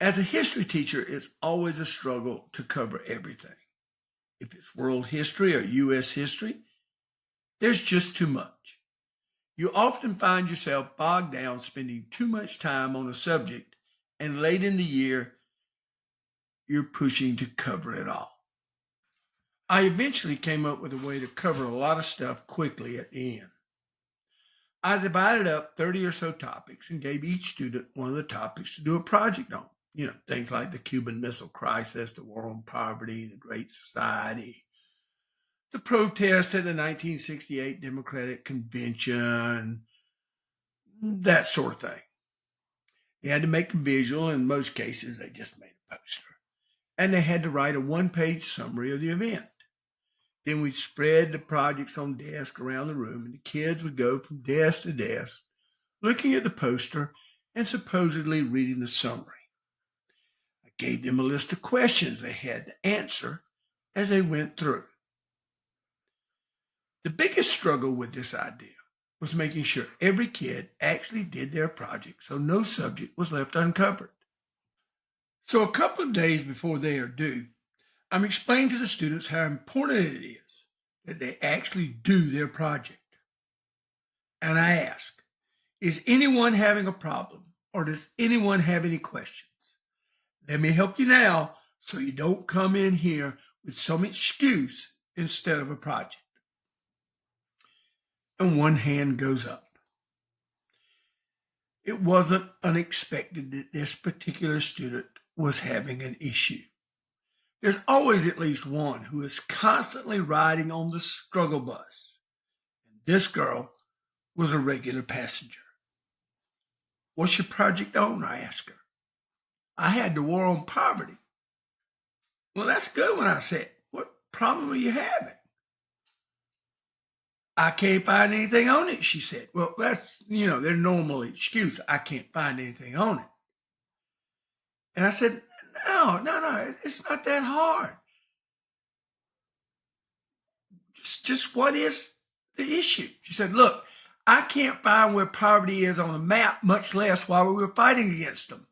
As a history teacher, it's always a struggle to cover everything. If it's world history or U.S. history, there's just too much. You often find yourself bogged down spending too much time on a subject, and late in the year, you're pushing to cover it all. I eventually came up with a way to cover a lot of stuff quickly at the end. I divided up 30 or so topics and gave each student one of the topics to do a project on. Things like the Cuban Missile Crisis, the war on poverty, the Great Society, the protest at the 1968 Democratic Convention, that sort of thing. They had to make a visual. In most cases, they just made a poster. And they had to write a one-page summary of the event. Then we'd spread the projects on desks around the room, and the kids would go from desk to desk, looking at the poster and supposedly reading the summary. I gave them a list of questions they had to answer as they went through. The biggest struggle with this idea was making sure every kid actually did their project so no subject was left uncovered. So a couple of days before they are due, I'm explaining to the students how important it is that they actually do their project. And I ask, is anyone having a problem, or does anyone have any questions? Let me help you now so you don't come in here with some excuse instead of a project. And one hand goes up. It wasn't unexpected that this particular student was having an issue. There's always at least one who is constantly riding on the struggle bus. And this girl was a regular passenger. What's your project on? I asked her. I had the war on poverty. Well, that's a good one, I said. What problem are you having? I can't find anything on it, she said. Well, that's, their normal excuse. I can't find anything on it. And I said, no, it's not that hard. Just what is the issue? She said, look, I can't find where poverty is on a map, much less while we were fighting against them.